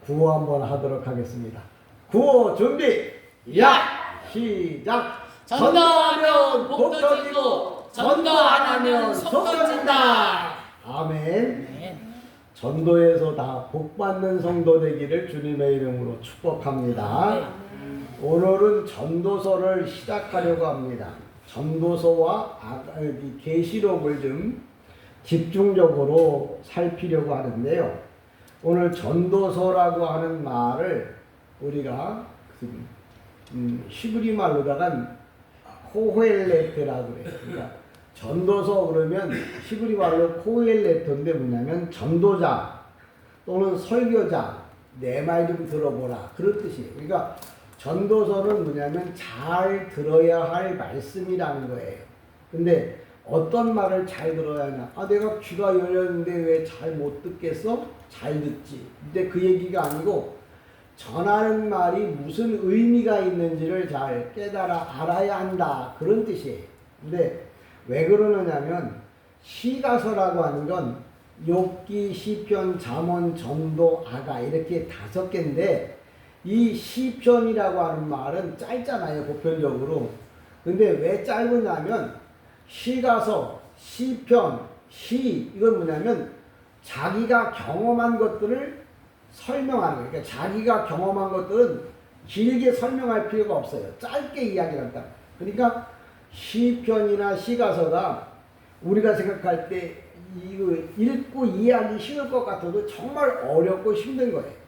구호 한번 하도록 하겠습니다. 구호 준비! 야! 시작! 전도하면 복 터지고 전도 안 하면 속 터진다. 아멘. 네. 전도에서 다 복받는 성도 되기를 주님의 이름으로 축복합니다. 오늘은 전도서를 시작하려고 합니다. 전도서와 계시록을 좀 집중적으로 살피려고 하는데요. 오늘 전도서라고 하는 말을 우리가 히브리 말로다가 코헬레트라고 그래요. 그러니까 전도서 그러면 히브리 말로 코헬레트인데 뭐냐면 전도자 또는 설교자 내 말 좀 들어보라 그런 뜻이에요. 그러니까 전도서는 뭐냐면 잘 들어야 할 말씀이라는 거예요. 근데 어떤 말을 잘 들어야 하냐? 아, 내가 귀가 열렸는데 왜 잘 못 듣겠어? 잘 듣지. 근데 그 얘기가 아니고 전하는 말이 무슨 의미가 있는지를 잘 깨달아 알아야 한다. 그런 뜻이에요. 근데 왜 그러느냐면 시가서라고 하는 건 욥기, 시편, 잠언, 전도, 아가 이렇게 5개인데 이 시편이라고 하는 말은 짧잖아요. 보편적으로. 근데 왜 짧으냐면 시가서, 시편, 시 이건 뭐냐면 자기가 경험한 것들을 설명하는 거예요. 그러니까 자기가 경험한 것들은 길게 설명할 필요가 없어요. 짧게 이야기를 한다. 그러니까 시편이나 시가서가 우리가 생각할 때 이거 읽고 이해하기 쉬울 것 같아도 정말 어렵고 힘든 거예요.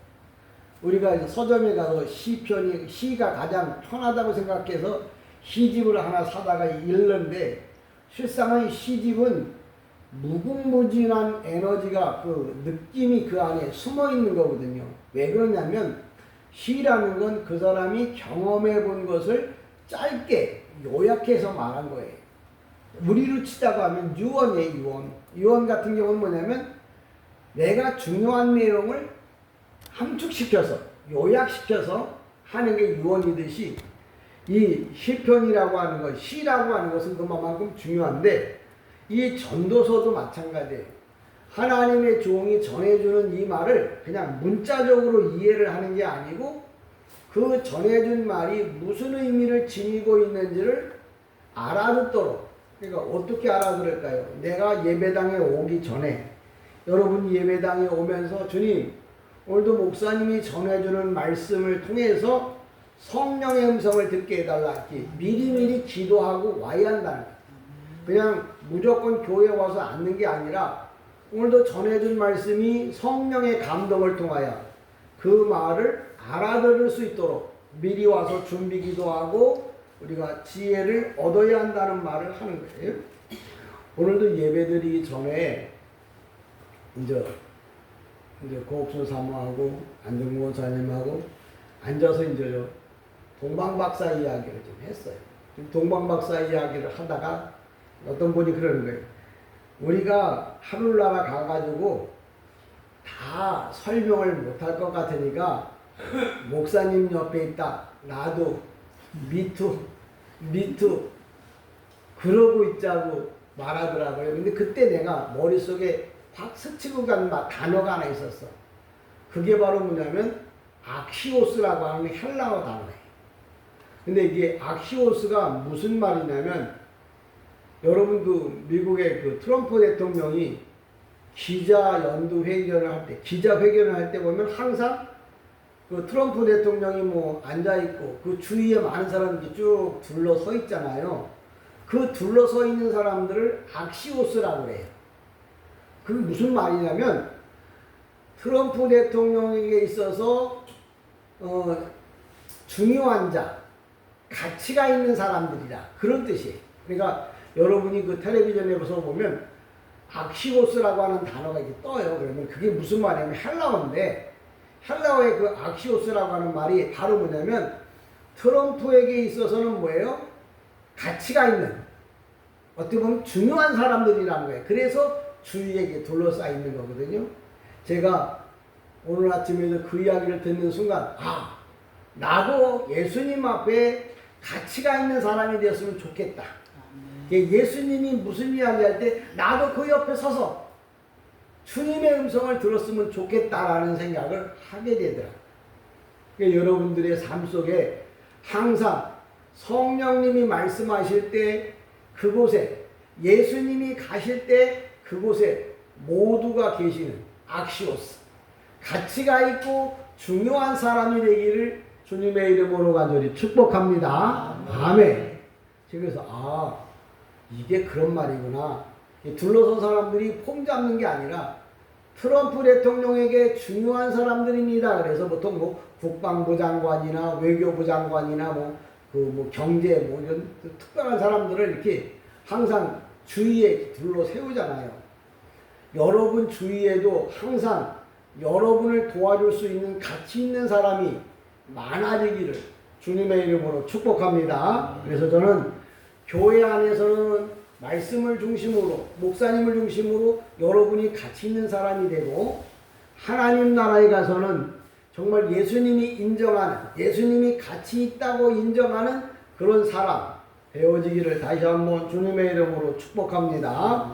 우리가 서점에 가서 시가 가장 편하다고 생각해서 시집을 하나 사다가 읽는데 실상은 시집은 무궁무진한 에너지가 그 느낌이 그 안에 숨어 있는 거거든요. 왜 그러냐면 시라는 건 그 사람이 경험해 본 것을 짧게 요약해서 말한 거예요. 우리로 치자고 하면 유언이에요. 유언. 유언 같은 경우는 뭐냐면 내가 중요한 내용을 함축시켜서 요약시켜서 하는 게 유언이듯이 이 시편이라고 하는 것, 시라고 하는 것은 그만큼 중요한데 이 전도서도 마찬가지예요. 하나님의 종이 전해주는 이 말을 그냥 문자적으로 이해를 하는 게 아니고 그 전해준 말이 무슨 의미를 지니고 있는지를 알아듣도록. 그러니까 어떻게 알아들을까요? 내가 예배당에 오기 전에 여러분 예배당에 오면서 주님 오늘도 목사님이 전해주는 말씀을 통해서 성령의 음성을 듣게 해달라 이렇게 미리미리 기도하고 와야 한다는 거예요. 그냥 무조건 교회 와서 앉는 게 아니라 오늘도 전해준 말씀이 성령의 감동을 통하여 그 말을 알아들을 수 있도록 미리 와서 준비 기도하고 우리가 지혜를 얻어야 한다는 말을 하는 거예요. 오늘도 예배드리기 전에 이제 고옥순 사모하고 안정무 원사님하고 앉아서 이제 동방박사 이야기를 좀 했어요. 동방박사 이야기를 하다가 어떤 분이 그러는 거예요. 우리가 하늘나라 가가지고 다 설명을 못할 것 같으니까 목사님 옆에 있다. 나도 미투 그러고 있자고 말하더라고요. 근데 그때 내가 머릿속에 확 스치고 간 단어가 하나 있었어. 그게 바로 뭐냐면 악시오스라고 하는 헬라어 단어예요. 근데 이게 악시오스가 무슨 말이냐면 여러분 그 미국의 그 트럼프 대통령이 기자회견을 할 때 보면 항상 그 트럼프 대통령이 뭐 앉아있고 그 주위에 많은 사람들이 쭉 둘러서 있잖아요. 그 둘러서 있는 사람들을 악시오스라고 해요. 그게 무슨 말이냐면 트럼프 대통령에게 있어서 중요한 자, 가치가 있는 사람들이라 그런 뜻이에요. 그러니까 여러분이 그 텔레비전에서 보면 악시오스라고 하는 단어가 이렇게 떠요. 그러면 그게 무슨 말이냐면 헬라어인데 헬라어의 그 악시오스라고 하는 말이 바로 뭐냐면 트럼프에게 있어서는 뭐예요? 가치가 있는 어떻게 보면 중요한 사람들이라는 거예요. 그래서 주위에 둘러싸여 있는 거거든요. 제가 오늘 아침에도 그 이야기를 듣는 순간 나도 예수님 앞에 가치가 있는 사람이 되었으면 좋겠다. 예수님이 무슨 이야기 할 때 나도 그 옆에 서서 주님의 음성을 들었으면 좋겠다라는 생각을 하게 되더라고요. 그러니까 여러분들의 삶 속에 항상 성령님이 말씀하실 때 그곳에, 예수님이 가실 때 그곳에 모두가 계시는 악시오스, 가치가 있고 중요한 사람이 되기를 주님의 이름으로 간절히 축복합니다. 아멘. 그래서 이게 그런 말이구나. 둘러선 사람들이 폼 잡는 게 아니라 트럼프 대통령에게 중요한 사람들입니다. 그래서 보통 국방부 장관이나 외교부 장관이나 경제 이런 특별한 사람들을 이렇게 항상 주위에 둘러 세우잖아요. 여러분 주위에도 항상 여러분을 도와줄 수 있는 가치 있는 사람이 많아지기를 주님의 이름으로 축복합니다. 그래서 저는 교회 안에서는 말씀을 중심으로, 목사님을 중심으로 여러분이 가치 있는 사람이 되고, 하나님 나라에 가서는 정말 예수님이 인정하는, 예수님이 가치 있다고 인정하는 그런 사람 되어지기를 다시 한번 주님의 이름으로 축복합니다.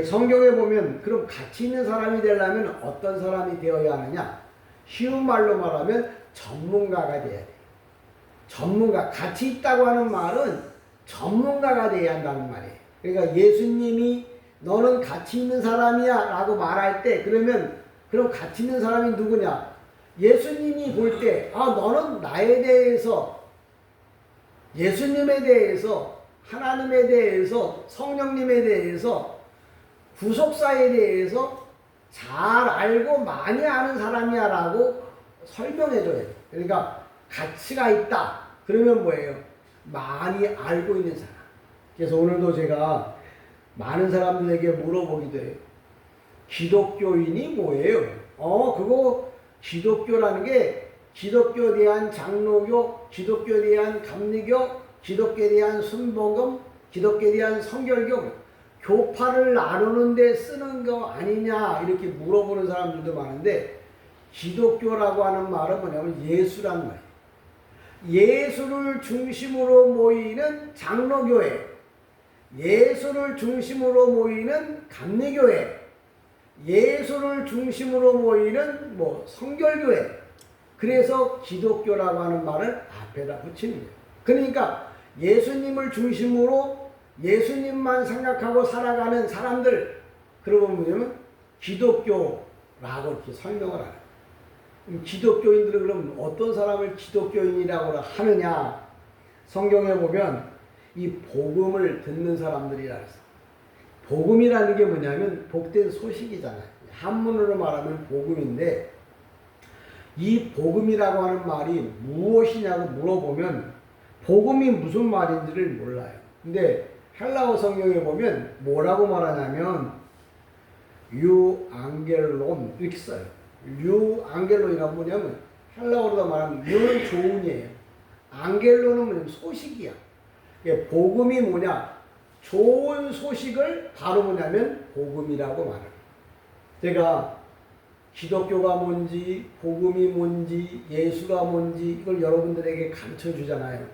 성경에 보면 그럼 가치 있는 사람이 되려면 어떤 사람이 되어야 하느냐? 쉬운 말로 말하면 전문가가 돼야 돼요. 전문가, 가치 있다고 하는 말은 전문가가 돼야 한다는 말이에요. 그러니까 예수님이 너는 가치 있는 사람이야 라고 말할 때, 그럼 가치 있는 사람이 누구냐? 예수님이 볼 때 너는 나에 대해서, 예수님에 대해서, 하나님에 대해서, 성령님에 대해서, 구속사에 대해서 잘 알고 많이 아는 사람이야 라고 설명해줘야 돼요. 그러니까 가치가 있다 그러면 뭐예요? 많이 알고 있는 사람. 그래서 오늘도 제가 많은 사람들에게 물어보기도 해요. 기독교인이 뭐예요? 그거 기독교라는 게 기독교에 대한 장로교, 기독교에 대한 감리교, 기독교에 대한 순복음, 기독교에 대한 성결교, 교파를 나누는 데 쓰는 거 아니냐 이렇게 물어보는 사람들도 많은데, 기독교라고 하는 말은 뭐냐면 예수라는 말이에요. 예수를 중심으로 모이는 장로교회, 예수를 중심으로 모이는 감리교회, 예수를 중심으로 모이는 성결교회. 그래서 기독교라고 하는 말을 앞에다 붙이는 거예요. 그러니까 예수님을 중심으로 예수님만 생각하고 살아가는 사람들, 그러고 보면 기독교라고 이렇게 설명을 하는 거예요. 기독교인들은 그럼 어떤 사람을 기독교인이라고 하느냐? 성경에 보면 이 복음을 듣는 사람들이라 해서, 복음이라는 게 뭐냐면 복된 소식이잖아요. 한문으로 말하면 복음인데, 이 복음이라고 하는 말이 무엇이냐고 물어보면 복음이 무슨 말인지를 몰라요. 근데 헬라어 성경에 보면 뭐라고 말하냐면 유앙겔론 이렇게 써요. 유앙겔론이라고 뭐냐면 헬라어로 말하면 유는 좋은이에요. 앙겔론은 뭐냐면 소식이야. 복음이 뭐냐? 좋은 소식을 바로 뭐냐면 복음이라고 말해요. 제가 기독교가 뭔지, 복음이 뭔지, 예수가 뭔지 이걸 여러분들에게 가르쳐 주잖아요.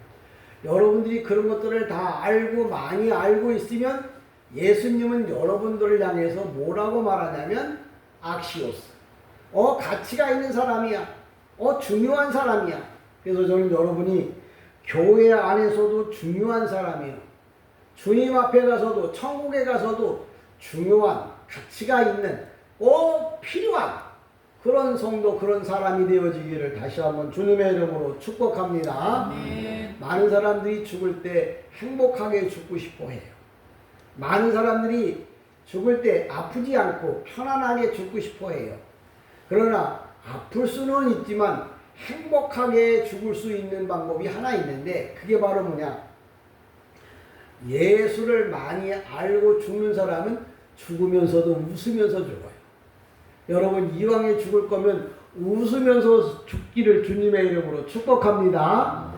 여러분들이 그런 것들을 다 알고 많이 알고 있으면 예수님은 여러분들을 향해서 뭐라고 말하냐면 악시오스. 가치가 있는 사람이야. 중요한 사람이야. 그래서 저는 여러분이 교회 안에서도 중요한 사람이에요. 주님 앞에 가서도, 천국에 가서도 중요한, 가치가 있는, 필요한 그런 성도, 그런 사람이 되어지기를 다시 한번 주님의 이름으로 축복합니다. 많은 사람들이 죽을 때 행복하게 죽고 싶어 해요. 많은 사람들이 죽을 때 아프지 않고 편안하게 죽고 싶어 해요. 그러나 아플 수는 있지만 행복하게 죽을 수 있는 방법이 하나 있는데, 그게 바로 뭐냐? 예수를 많이 알고 죽는 사람은 죽으면서도 웃으면서 죽어요. 여러분 이왕에 죽을 거면 웃으면서 죽기를 주님의 이름으로 축복합니다.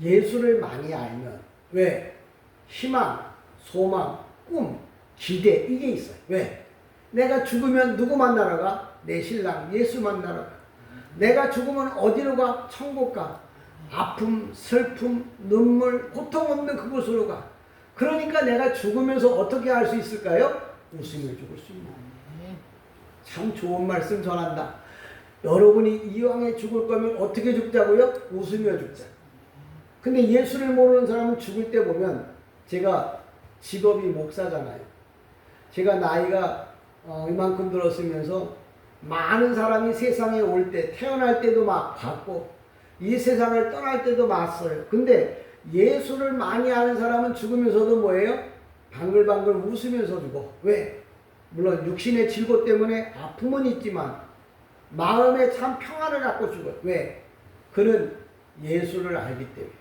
예수를 많이 알면 왜? 희망, 소망, 꿈, 기대 이게 있어요. 왜? 내가 죽으면 누구 만나러 가? 내 신랑 예수 만나러 가. 내가 죽으면 어디로 가? 천국 가. 아픔, 슬픔, 눈물, 고통 없는 그곳으로 가. 그러니까 내가 죽으면서 어떻게 할 수 있을까요? 웃으며 죽을 수 있는. 참 좋은 말씀 전한다. 여러분이 이왕에 죽을 거면 어떻게 죽자고요? 웃으며 죽자. 근데 예수를 모르는 사람은 죽을 때 보면, 제가 직업이 목사잖아요. 제가 나이가 이만큼 들었으면서 많은 사람이 세상에 올 때, 태어날 때도 막 봤고 이 세상을 떠날 때도 봤어요. 근데 예수를 많이 아는 사람은 죽으면서도 뭐예요? 방글방글 웃으면서 죽어. 왜? 물론 육신의 질고 때문에 아픔은 있지만 마음에 참 평안을 갖고 죽어요. 왜? 그는 예수를 알기 때문에,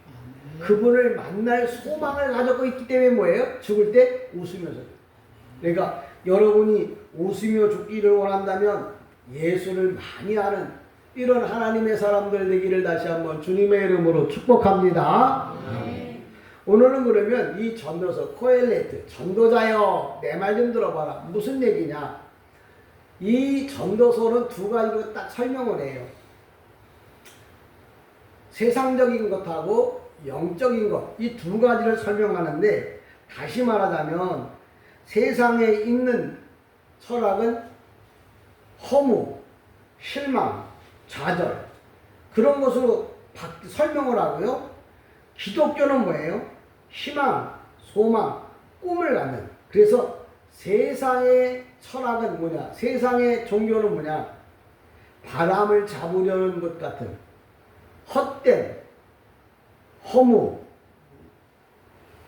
그분을 만날 소망을 가지고 있기 때문에 뭐예요? 죽을 때 웃으면서 죽어요. 그러니까 여러분이 웃으며 죽기를 원한다면 예수를 많이 아는 이런 하나님의 사람들 되기를 다시 한번 주님의 이름으로 축복합니다. 오늘은 그러면 이 전도서 코엘레트, 전도자여 내 말 좀 들어봐라. 무슨 얘기냐? 이 전도서는 두 가지로 딱 설명을 해요. 세상적인 것하고 영적인 것, 이 두 가지를 설명하는데, 다시 말하자면 세상에 있는 철학은 허무, 실망, 좌절, 그런 것으로 설명을 하고요. 기독교는 뭐예요? 희망, 소망, 꿈을 갖는. 그래서 세상의 철학은 뭐냐? 세상의 종교는 뭐냐? 바람을 잡으려는 것 같은 헛된, 허무,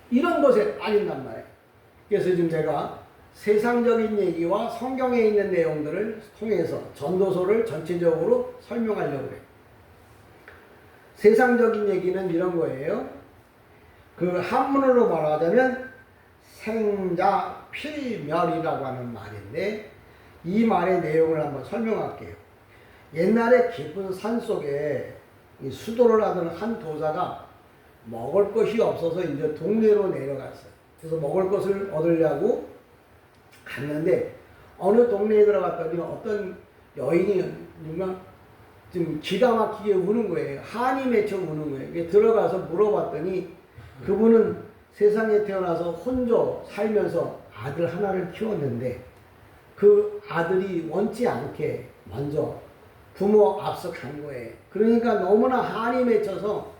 이런 것에 빠진단 말이에요. 그래서 지금 제가 세상적인 얘기와 성경에 있는 내용들을 통해서 전도서를 전체적으로 설명하려고 해요. 세상적인 얘기는 이런 거예요. 그 한문으로 말하자면 생자필멸이라고 하는 말인데, 이 말의 내용을 한번 설명할게요. 옛날에 깊은 산 속에 수도를 하던 한 도사가 먹을 것이 없어서 이제 동네로 내려갔어요. 그래서 먹을 것을 얻으려고 갔는데, 어느 동네에 들어갔더니 어떤 여인이 좀 기가 막히게 우는 거예요. 한이 맺혀 우는 거예요. 들어가서 물어봤더니 그분은 세상에 태어나서 혼자 살면서 아들 하나를 키웠는데, 그 아들이 원치 않게 먼저 부모 앞서 간 거예요. 그러니까 너무나 한이 맺혀서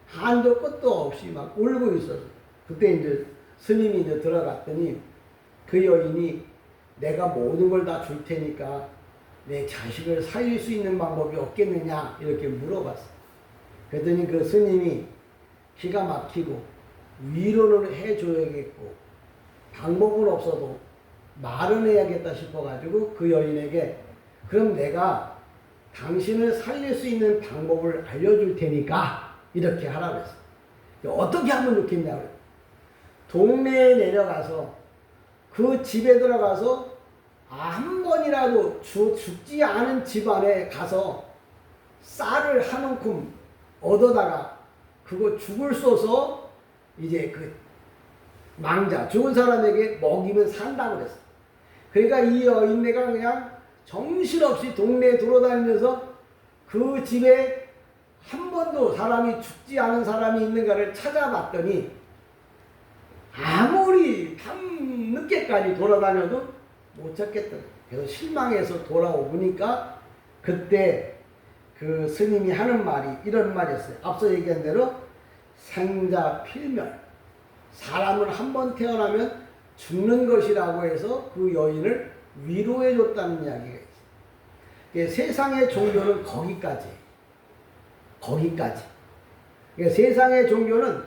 한도 끝도 없이 막 울고 있었어요. 그때 이제 스님이 이제 들어갔더니 그 여인이 내가 모든 걸 다 줄 테니까 내 자식을 살릴 수 있는 방법이 없겠느냐 이렇게 물어봤어요. 그랬더니 그 스님이 기가 막히고 위로를 해줘야겠고 방법은 없어도 말은 해야겠다 싶어가지고 그 여인에게 그럼 내가 당신을 살릴 수 있는 방법을 알려줄 테니까 이렇게 하라고 했어요. 어떻게 하면 좋겠냐고요. 동네에 내려가서 그 집에 들어가서 한 번이라도 죽지 않은 집안에 가서 쌀을 한 움큼 얻어다가 그거 죽을 쏘서 이제 그 망자 죽은 사람에게 먹이면 산다고 그랬어. 그러니까 이 여인네가 그냥 정신없이 동네에 돌아다니면서 그 집에 한 번도 사람이 죽지 않은 사람이 있는가를 찾아봤더니 아무리 밤 늦게까지 돌아다녀도 못 찾겠다. 그래서 실망해서 돌아오니까 그때 그 스님이 하는 말이 이런 말이었어요. 앞서 얘기한 대로 생자필멸, 사람은 한 번 태어나면 죽는 것이라고 해서 그 여인을 위로해 줬다는 이야기가 있어요. 세상의 종교는 거기까지. 그러니까 세상의 종교는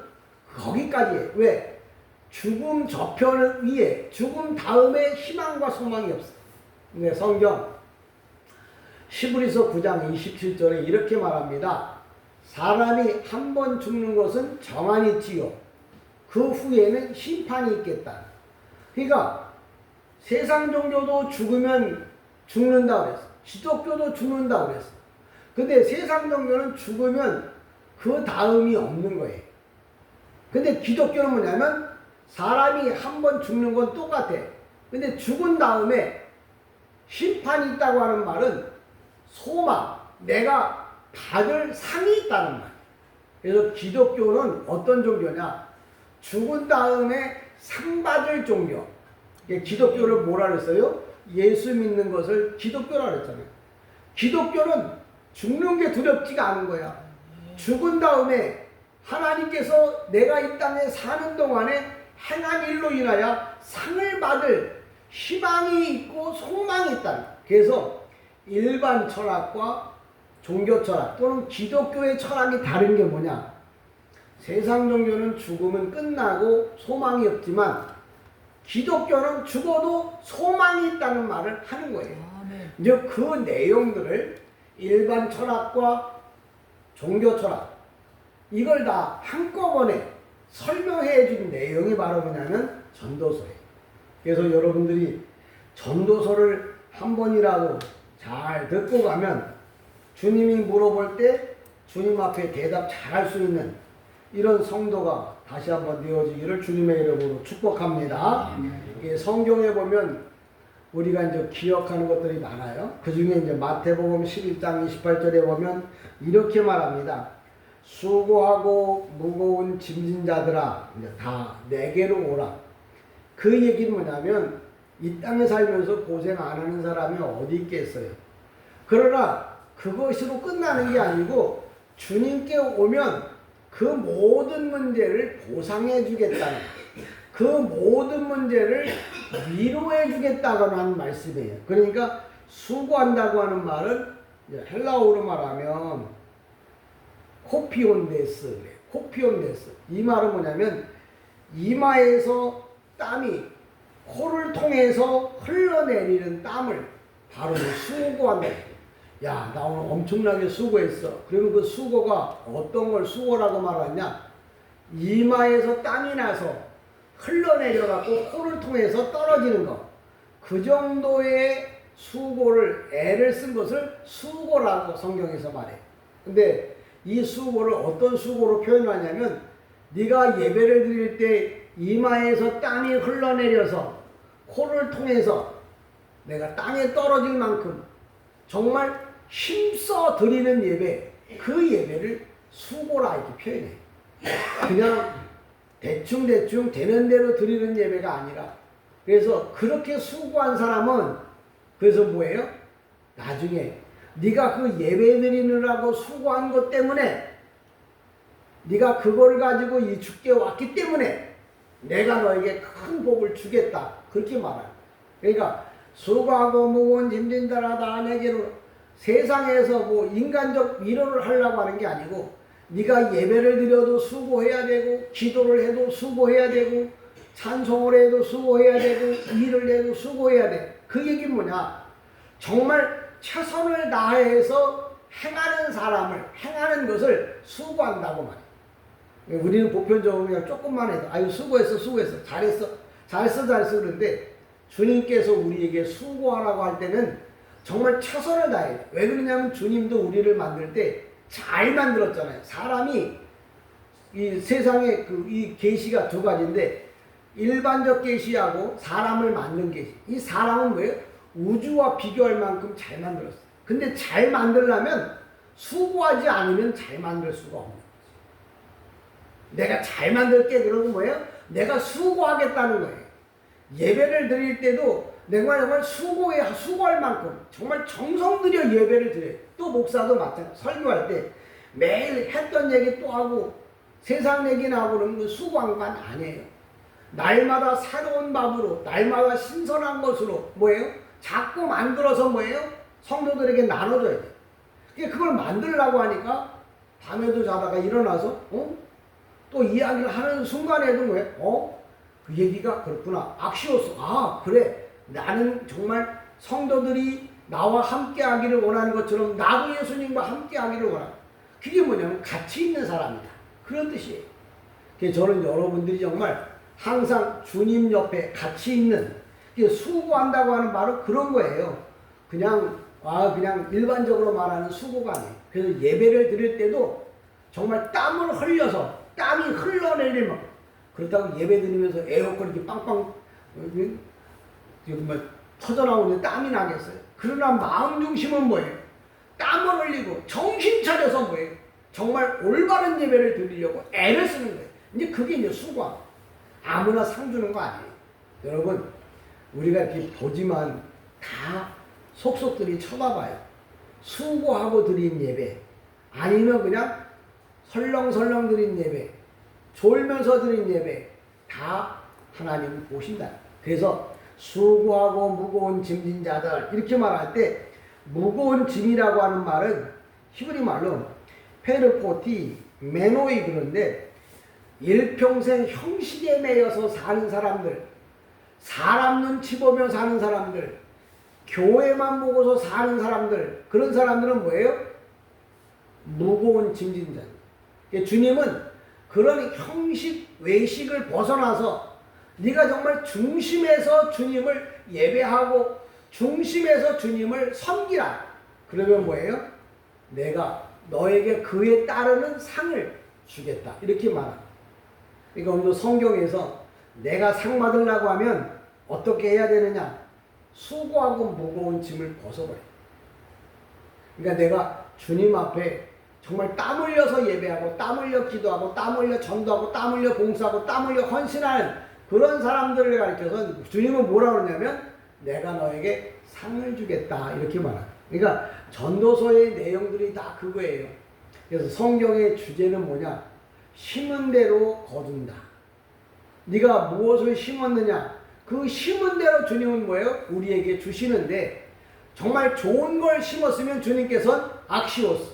거기까지예요. 왜? 죽음 저편 위에 죽음 다음에 희망과 소망이 없어. 근데 성경 시브리서 9장 27절에 이렇게 말합니다. 사람이 한 번 죽는 것은 정한이지요. 그 후에는 심판이 있겠다. 그러니까 세상 종교도 죽으면 죽는다고 그랬어. 기독교도 죽는다고 그랬어. 근데 세상 종교는 죽으면 그 다음이 없는 거예요. 근데 기독교는 뭐냐면 사람이 한 번 죽는 건 똑같아. 근데 죽은 다음에 심판이 있다고 하는 말은 소망, 내가 받을 상이 있다는 말. 그래서 기독교는 어떤 종교냐? 죽은 다음에 상 받을 종교. 기독교를 뭐라 그랬어요? 예수 믿는 것을 기독교라 그랬잖아요. 기독교는 죽는 게 두렵지가 않은 거야. 죽은 다음에 하나님께서 내가 이 땅에 사는 동안에 행한 일로 인하여 상을 받을 희망이 있고 소망이 있다. 그래서 일반 철학과 종교 철학 또는 기독교의 철학이 다른 게 뭐냐? 세상 종교는 죽으면 끝나고 소망이 없지만 기독교는 죽어도 소망이 있다는 말을 하는 거예요. 이제 그 내용들을 일반 철학과 종교 철학 이걸 다 한꺼번에 설명해 준 내용이 바로 뭐냐면 전도서예요. 그래서 여러분들이 전도서를 한 번이라도 잘 듣고 가면 주님이 물어볼 때 주님 앞에 대답 잘할 수 있는 이런 성도가 다시 한번 되어지기를 주님의 이름으로 축복합니다. 이게 성경에 보면 우리가 이제 기억하는 것들이 많아요. 그 중에 이제 마태복음 11장 28절에 보면 이렇게 말합니다. 수고하고 무거운 짐진 자들아 이제 다 내게로 오라. 그 얘기는 뭐냐면 이 땅에 살면서 고생 안 하는 사람이 어디 있겠어요. 그러나 그것으로 끝나는 게 아니고 주님께 오면 그 모든 문제를 보상해 주겠다는 그 모든 문제를 위로해 주겠다고 하는 말씀이에요. 그러니까 수고한다고 하는 말은 헬라어로 말하면 코피온데스 그래요. 코피온데스. 이 말은 뭐냐면 이마에서 땀이 코를 통해서 흘러내리는 땀을 바로 수고한다. 야, 나 오늘 엄청나게 수고했어. 그러면 그 수고가 어떤 걸 수고라고 말하냐? 이마에서 땀이 나서 흘러내려갖고 코를 통해서 떨어지는 것. 그 정도의 수고를 애를 쓴 것을 수고라고 성경에서 말해. 근데 이 수고를 어떤 수고로 표현하냐면 네가 예배를 드릴 때 이마에서 땀이 흘러내려서 코를 통해서 내가 땅에 떨어질 만큼 정말 힘써 드리는 예배, 그 예배를 수고라 이렇게 표현해. 그냥 대충 되는 대로 드리는 예배가 아니라 그래서 그렇게 수고한 사람은 그래서 뭐예요? 나중에 네가 그 예배 드리느라고 수고한 것 때문에 네가 그걸 가지고 이 죽게 왔기 때문에 내가 너에게 큰 복을 주겠다. 그렇게 말하는 거예요. 그러니까 수고하고 무거운 짐진 자라 다 내게로 세상에서 뭐 인간적 위로를 하려고 하는 게 아니고 네가 예배를 드려도 수고해야 되고 기도를 해도 수고해야 되고 찬송을 해도 수고해야 되고 일을 해도 수고해야 돼. 그 얘기는 뭐냐? 정말 최선을 다해서 행하는 사람을 행하는 것을 수고한다고 말이에요. 우리는 보편적으로 그냥 조금만 해도 아유 수고했어 잘했어 그러는데 주님께서 우리에게 수고하라고 할 때는 정말 최선을 다해야 돼. 왜 그러냐면 주님도 우리를 만들 때 잘 만들었잖아요. 사람이 이 세상에 이 계시가 두 가지인데 일반적 계시하고 사람을 만든 계시. 이 사람은 뭐예요? 우주와 비교할 만큼 잘 만들었어요. 근데 잘 만들려면 수고하지 않으면 잘 만들 수가 없는 거죠. 내가 잘 만들게 그러고 뭐예요? 내가 수고하겠다는 거예요. 예배를 드릴 때도 내가 정말 수고할 만큼 정말 정성 들여 예배를 드려요. 또 목사도 마찬가지. 설교할 때 매일 했던 얘기 또 하고 세상 얘기나 하고 그러면 수고한 건 아니에요. 날마다 새로운 밥으로 날마다 신선한 것으로 뭐예요? 자꾸 만들어서 뭐예요? 성도들에게 나눠줘야 돼요. 그걸 만들려고 하니까 밤에도 자다가 일어나서 또 이야기를 하는 순간에도 뭐예요? 그 얘기가 그렇구나. 악시오스. 아 그래. 나는 정말 성도들이 나와 함께 하기를 원하는 것처럼 나도 예수님과 함께 하기를 원한다. 그게 뭐냐면 같이 있는 사람이다. 그런 뜻이에요. 그래서 저는 여러분들이 정말 항상 주님 옆에 같이 있는 수고한다고 하는 바로 그런 거예요. 그냥 일반적으로 말하는 수고가 아니에요. 그래서 예배를 드릴 때도 정말 땀을 흘려서 땀이 흘러내리면 그렇다고 예배 드리면서 에어컨 이렇게 빵빵 여기 뭐 터져나오는데 땀이 나겠어요? 그러나 마음 중심은 뭐예요? 땀을 흘리고 정신 차려서 뭐예요? 정말 올바른 예배를 드리려고 애를 쓰는 거예요. 이제 그게 이제 수고함. 아무나 상 주는 거 아니에요. 여러분 우리가 이렇게 보지만 다 속속들이 쳐다봐요. 수고하고 드린 예배, 아니면 그냥 설렁설렁 드린 예배, 졸면서 드린 예배, 다 하나님은 보신다. 그래서 수고하고 무거운 짐진 자들 이렇게 말할 때, 무거운 짐이라고 하는 말은 히브리 말로 페르포티 메노이, 그런데 일평생 형식에 매여서 사는 사람들, 사람 눈치 보며 사는 사람들, 교회만 보고서 사는 사람들, 그런 사람들은 뭐예요? 무거운 짐진 자. 주님은 그런 형식 외식을 벗어나서 네가 정말 중심에서 주님을 예배하고 중심에서 주님을 섬기라. 그러면 뭐예요? 내가 너에게 그에 따르는 상을 주겠다. 이렇게 말합니다. 그러니까 오늘도 성경에서 내가 상 받으려고 하면 어떻게 해야 되느냐? 수고하고 무거운 짐을 벗어버려. 그러니까 내가 주님 앞에 정말 땀 흘려서 예배하고 땀 흘려 기도하고 땀 흘려 전도하고 땀 흘려 봉사하고 땀 흘려 헌신하는 그런 사람들을 가리켜서 주님은 뭐라고 그러냐면 내가 너에게 상을 주겠다 이렇게 말합니다. 그러니까 전도서의 내용들이 다 그거예요. 그래서 성경의 주제는 뭐냐? 심은 대로 거둔다. 네가 무엇을 심었느냐? 그 심은 대로 주님은 뭐예요? 우리에게 주시는데, 정말 좋은 걸 심었으면 주님께서는 악시오스,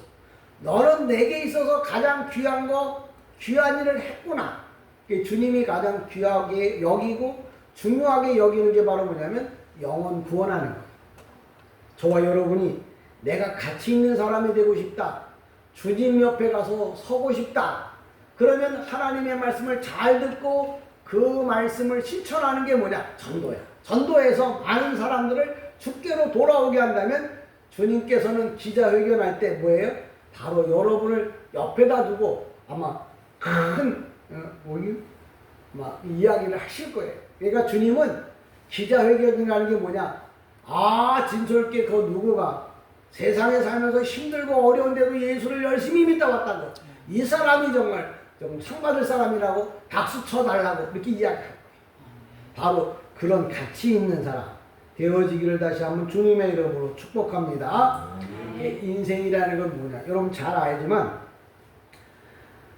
너는 내게 있어서 가장 귀한 거, 귀한 일을 했구나. 주님이 가장 귀하게 여기고 중요하게 여기는 게 바로 뭐냐면 영혼 구원하는 거예요. 저와 여러분이 내가 가치 있는 사람이 되고 싶다, 주님 옆에 가서 서고 싶다, 그러면 하나님의 말씀을 잘 듣고 그 말씀을 실천하는 게 뭐냐? 전도야. 전도해서 많은 사람들을 주께로 돌아오게 한다면 주님께서는 기자회견할 때 뭐예요? 바로 여러분을 옆에다 두고 아마 큰 막 이야기를 하실 거예요. 그러니까 주님은 기자회견이라는 게 뭐냐? 아, 진솔게 그 누구가 세상에 살면서 힘들고 어려운데도 예수를 열심히 믿다 왔다고, 이 사람이 정말 좀 상 받을 사람이라고 박수 쳐달라고 이렇게 이야기할 거예요. 바로 그런 가치 있는 사람 되어지기를 다시 한번 주님의 이름으로 축복합니다. 인생이라는 건 뭐냐? 여러분 잘 알지만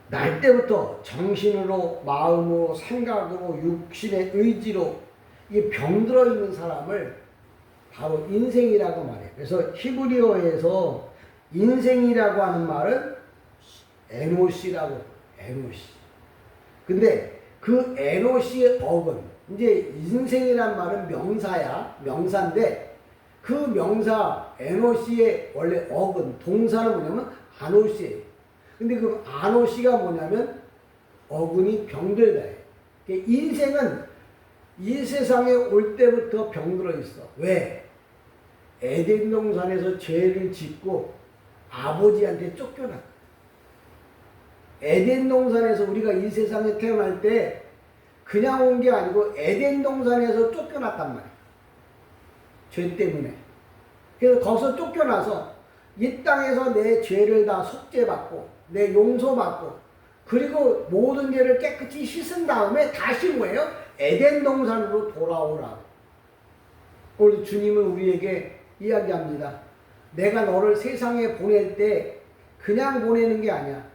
날 때부터 정신으로, 마음으로, 생각으로, 육신의 의지로 이게 병들어 있는 사람을 바로 인생이라고 말해요. 그래서 히브리어에서 인생이라고 하는 말은 에노시라고, 에노시. 근데 그 에노시의 어근, 이제 인생이란 말은 명사야, 명사인데 그 명사 에노시의 원래 어근, 동사는 뭐냐면 아노시예요. 근데 그 아노시가 뭐냐면 어근이 병들다. 인생은 이 세상에 올 때부터 병들어 있어. 왜? 에덴 동산에서 죄를 짓고 아버지한테 쫓겨났다. 에덴 동산에서 우리가 이 세상에 태어날 때 그냥 온 게 아니고 에덴 동산에서 쫓겨났단 말이야. 죄 때문에. 그래서 거기서 쫓겨나서 이 땅에서 내 죄를 다 속죄받고 내 용서받고 그리고 모든 죄를 깨끗이 씻은 다음에 다시 뭐예요? 에덴 동산으로 돌아오라고. 오늘 주님은 우리에게 이야기합니다. 내가 너를 세상에 보낼 때 그냥 보내는 게 아니야.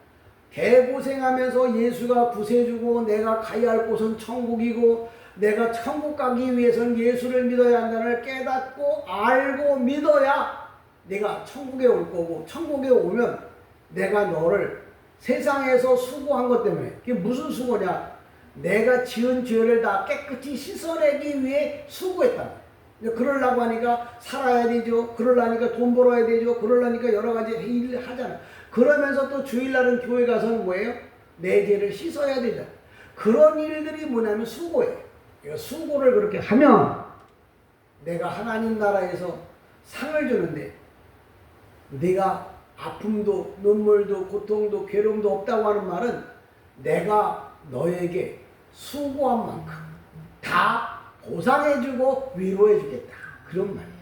개고생하면서 예수가 구세주고 내가 가야 할 곳은 천국이고 내가 천국 가기 위해서는 예수를 믿어야 한다는 깨닫고 알고 믿어야 내가 천국에 올 거고, 천국에 오면 내가 너를 세상에서 수고한 것 때문에, 그게 무슨 수고냐? 내가 지은 죄를 다 깨끗이 씻어내기 위해 수고했다. 그러려고 하니까 살아야 되죠. 그러려니까 돈 벌어야 되죠. 그러려니까 여러 가지 일을 하잖아. 그러면서 또 주일날은 교회 가서는 뭐예요? 내 죄를 씻어야 되잖아. 그런 일들이 뭐냐면 수고예요. 수고를 그렇게 하면 내가 하나님 나라에서 상을 주는데, 내가 아픔도 눈물도 고통도 괴로움도 없다고 하는 말은 내가 너에게 수고한 만큼 다 보상해주고 위로해주겠다, 그런 말이에요.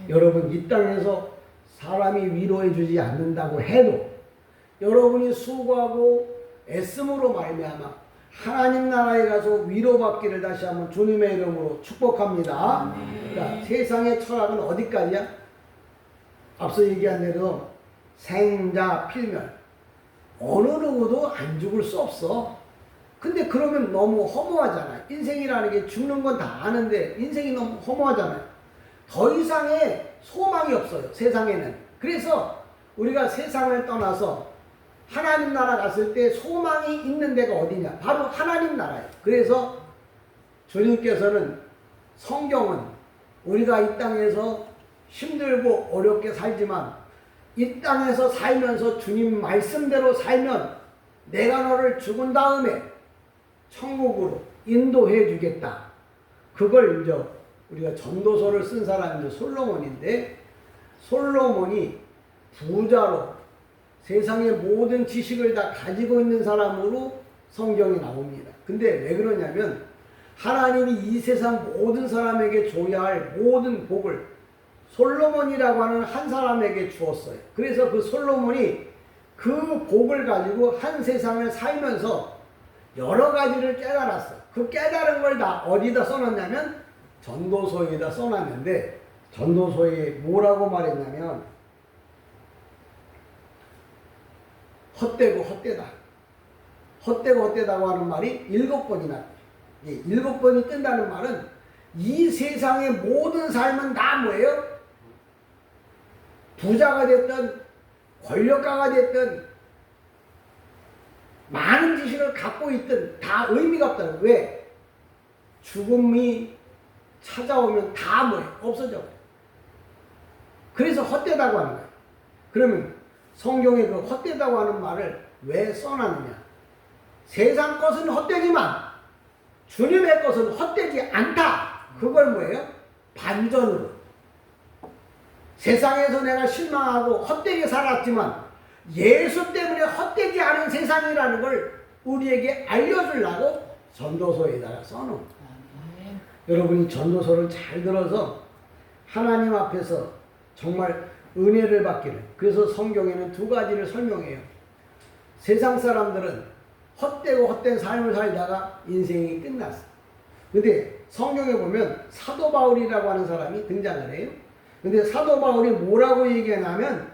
여러분 이 땅에서 사람이 위로해주지 않는다고 해도 여러분이 수고하고 애씀으로 말미암아 하나님 나라에 가서 위로받기를 다시 한번 주님의 이름으로 축복합니다. 그러니까 세상의 철학은 어디까지야? 앞서 얘기한 대로 생자 필멸. 어느 누구도 안 죽을 수 없어. 근데 그러면 너무 허무하잖아요. 인생이라는 게 죽는 건 다 아는데 인생이 너무 허무하잖아요. 더 이상의 소망이 없어요. 세상에는. 그래서 우리가 세상을 떠나서 하나님 나라 갔을 때 소망이 있는 데가 어디냐? 바로 하나님 나라예요. 그래서 주님께서는 성경은 우리가 이 땅에서 힘들고 어렵게 살지만 이 땅에서 살면서 주님 말씀대로 살면 내가 너를 죽은 다음에 천국으로 인도해 주겠다. 그걸 이제 우리가 전도서를 쓴 사람이 이제 솔로몬인데, 솔로몬이 부자로 세상의 모든 지식을 다 가지고 있는 사람으로 성경이 나옵니다. 근데 왜 그러냐면 하나님이 이 세상 모든 사람에게 줘야 할 모든 복을 솔로몬이라고 하는 한 사람에게 주었어요. 그래서 그 솔로몬이 그 복을 가지고 한 세상을 살면서 여러 가지를 깨달았어요. 그 깨달은 걸 다 어디다 써놨냐면 전도서에다 써놨는데, 전도서에 뭐라고 말했냐면 헛되고 헛되다. 헛되고 헛되다고 하는 말이 7번이나. 7번이 뜬다는 말은 이 세상의 모든 삶은 다 뭐예요? 부자가 됐든 권력가가 됐든 많은 지식을 갖고 있든 다 의미가 없다는 거예요. 왜? 죽음이 찾아오면 다 뭐예요? 없어져. 그래서 헛되다고 하는 거예요. 그러면 성경에 그 헛되다고 하는 말을 왜 써놨느냐? 세상 것은 헛되지만 주님의 것은 헛되지 않다. 그걸 뭐예요? 반전으로. 세상에서 내가 실망하고 헛되게 살았지만 예수 때문에 헛되지 않은 세상이라는 걸 우리에게 알려주려고 전도서에다가 써놓은 거예요. 여러분이 전도서를 잘 들어서 하나님 앞에서 정말 은혜를 받기를. 그래서 성경에는 2가지를 설명해요. 세상 사람들은 헛되고 헛된 삶을 살다가 인생이 끝났어. 근데 성경에 보면 사도 바울이라고 하는 사람이 등장을 해요. 근데 사도 바울이 뭐라고 얘기하냐면,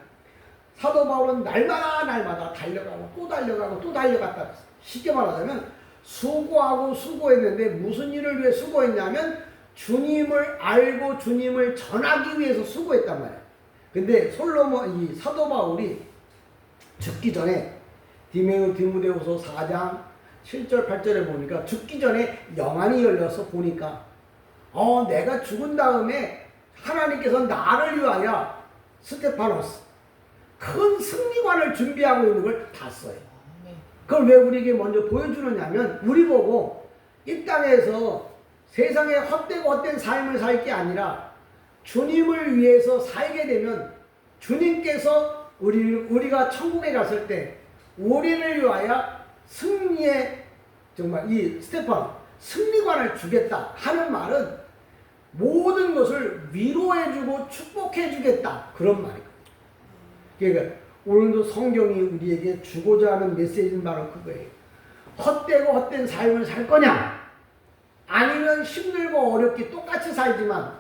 사도 바울은 날마다 달려가고 또 달려가고 또 달려갔다. 쉽게 말하자면 수고하고 수고했는데 무슨 일을 위해 수고했냐면 주님을 알고 주님을 전하기 위해서 수고했단 말이에요. 근데 이 사도 바울이 죽기 전에 디모데후서 4장 7절 8절에 보니까 죽기 전에 영안이 열려서 보니까 내가 죽은 다음에 하나님께서 나를 위하여 스테파노스 큰 승리관을 준비하고 있는 걸 봤어요. 그걸 왜 우리에게 먼저 보여주느냐면 우리 보고 이 땅에서 세상에 헛되고 헛된 삶을 살 게 아니라 주님을 위해서 살게 되면 주님께서 우리가 천국에 갔을 때 우리를 위하여 승리의 정말 이 스테판 승리관을 주겠다 하는 말은 모든 것을 위로해주고 축복해주겠다 그런 말이에요. 그러니까 오늘도 성경이 우리에게 주고자 하는 메시지는 바로 그거예요. 헛되고 헛된 삶을 살 거냐? 아니면 힘들고 어렵게 똑같이 살지만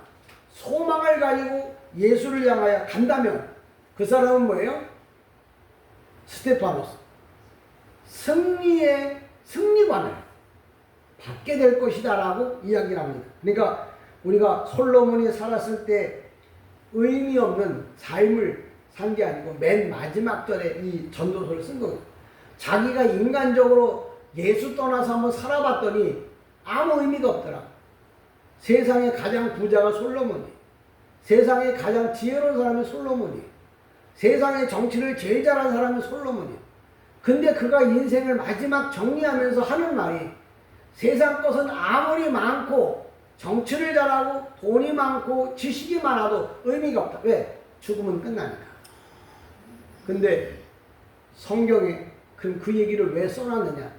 소망을 가지고 예수를 향하여 간다면 그 사람은 뭐예요? 스테파노스. 승리관을 받게 될 것이다 라고 이야기를 합니다. 그러니까 우리가 솔로몬이 살았을 때 의미 없는 삶을 산 게 아니고 맨 마지막 절에 이 전도서를 쓴 거예요. 자기가 인간적으로 예수 떠나서 한번 살아봤더니 아무 의미가 없더라. 세상의 가장 부자가 솔로몬이에요. 세상에 가장 지혜로운 사람이 솔로몬이에요. 세상의 정치를 제일 잘하는 사람이 솔로몬이에요. 근데 그가 인생을 마지막 정리하면서 하는 말이 세상 것은 아무리 많고 정치를 잘하고 돈이 많고 지식이 많아도 의미가 없다. 왜? 죽으면 끝나니까. 근데 성경에 그 얘기를 왜 써놨느냐?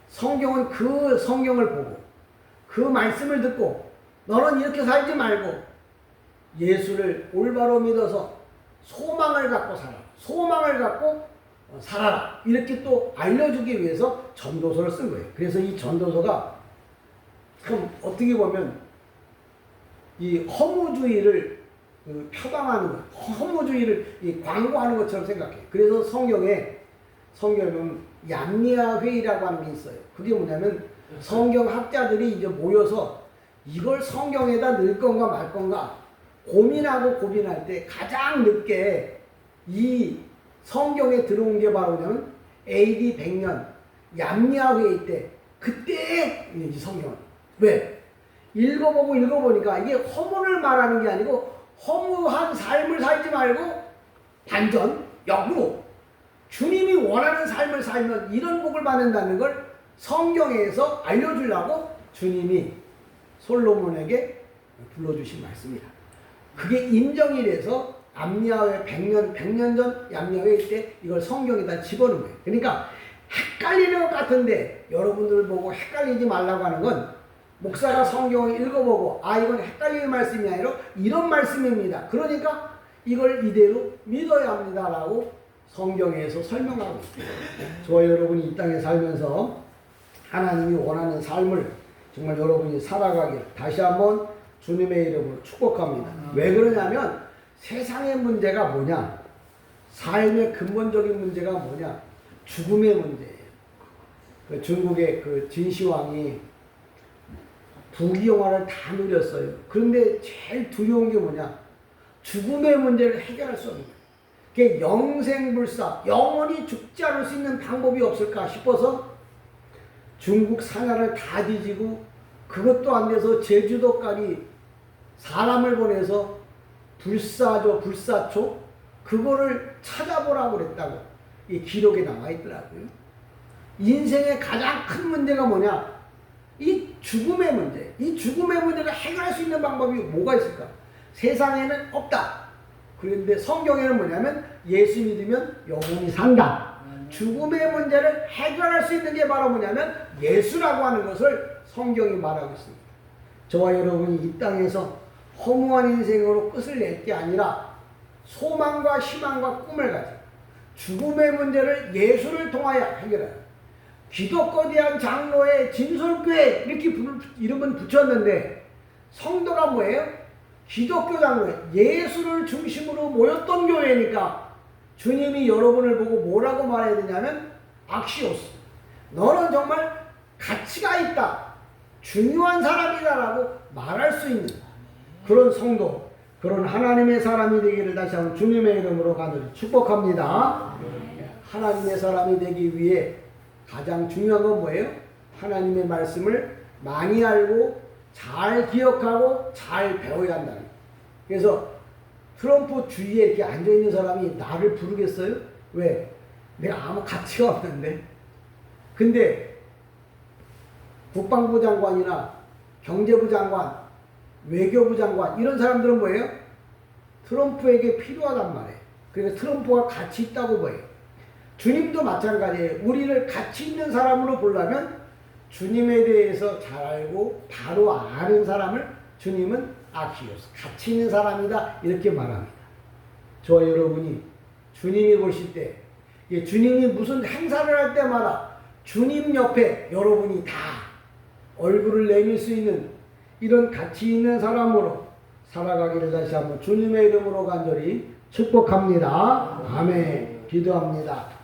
성경은 그 성경을 보고 그 말씀을 듣고 너는 이렇게 살지 말고 예수를 올바로 믿어서 소망을 갖고 살아. 소망을 갖고 살아라. 이렇게 또 알려주기 위해서 전도서를 쓴 거예요. 그래서 이 전도서가 참 어떻게 보면 이 허무주의를 표방하는 것, 허무주의를 이 광고하는 것처럼 생각해요. 그래서 성경에는 얌리아 회의라고 하는 게 있어요. 그게 뭐냐면 성경학자들이 이제 모여서 이걸 성경에다 넣을 건가 말 건가 고민할 때 가장 늦게 이 성경에 들어온 게 바로 뭐냐면 AD 100년 얌리아 회의 때 그때 이 성경은 왜? 읽어보니까 이게 허물을 말하는 게 아니고 허무한 삶을 살지 말고 반전, 역으로 주님이 원하는 삶을 살면 이런 복을 받는다는 걸 성경에서 알려주려고 주님이 솔로몬에게 불러주신 말씀이다. 그게 인정이 돼서 얌리아회 100년 전 얌리아회 때 이걸 성경에다 집어넣은 거예요. 그러니까 헷갈리는 것 같은데 여러분들 보고 헷갈리지 말라고 하는 건 목사가 성경을 읽어보고 이건 헷갈리는 말씀이 아니라 이런 말씀입니다. 그러니까 이걸 이대로 믿어야 합니다라고 성경에서 설명하고 있습니다. 저와 여러분이 이 땅에 살면서 하나님이 원하는 삶을 정말 여러분이 살아가길 다시 한번 주님의 이름으로 축복합니다. 왜 그러냐면 세상의 문제가 뭐냐? 삶의 근본적인 문제가 뭐냐? 죽음의 문제예요. 그 중국의 그 진시황이 부귀영화를 다 누렸어요. 그런데 제일 두려운 게 뭐냐? 죽음의 문제를 해결할 수 없는 거예요. 그게 영생불사, 영원히 죽지 않을 수 있는 방법이 없을까 싶어서 중국 산하를 다 뒤지고 그것도 안 돼서 제주도까지 사람을 보내서 불사초 그거를 찾아보라고 그랬다고 이 기록에 나와 있더라고요. 인생의 가장 큰 문제가 뭐냐? 이 죽음의 문제. 이 죽음의 문제를 해결할 수 있는 방법이 뭐가 있을까? 세상에는 없다. 그런데 성경에는 뭐냐면 예수 믿으면 영원히 산다. 죽음의 문제를 해결할 수 있는 게 바로 뭐냐면 예수라고 하는 것을 성경이 말하고 있습니다. 저와 여러분이 이 땅에서 허무한 인생으로 끝을 낼 게 아니라 소망과 희망과 꿈을 가지고 죽음의 문제를 예수를 통하여 해결해요. 기독거대한 장로의 진솔교회 이렇게 이름은 붙였는데 성도가 뭐예요? 기독교 장로회 예수를 중심으로 모였던 교회니까 주님이 여러분을 보고 뭐라고 말해야 되냐면 악시오스 너는 정말 가치가 있다 중요한 사람이다라고 말할 수 있는 그런 성도 그런 하나님의 사람이 되기를 다시 한번 주님의 이름으로 간절히 축복합니다. 하나님의 사람이 되기 위해 가장 중요한 건 뭐예요? 하나님의 말씀을 많이 알고 잘 기억하고 잘 배워야 한다는 거예요. 그래서 트럼프 주위에 이렇게 앉아있는 사람이 나를 부르겠어요? 왜? 내가 아무 가치가 없는데. 근데 국방부 장관이나 경제부 장관, 외교부 장관 이런 사람들은 뭐예요? 트럼프에게 필요하단 말이에요. 그러니까 트럼프가 가치 있다고 보여요. 주님도 마찬가지예요. 우리를 가치 있는 사람으로 보려면 주님에 대해서 잘 알고 바로 아는 사람을 주님은 아키오스, 가치 있는 사람이다 이렇게 말합니다. 저와 여러분이 주님이 보실 때 주님이 무슨 행사를 할 때마다 주님 옆에 여러분이 다 얼굴을 내밀 수 있는 이런 가치 있는 사람으로 살아가기를 다시 한번 주님의 이름으로 간절히 축복합니다. 아멘. 기도합니다.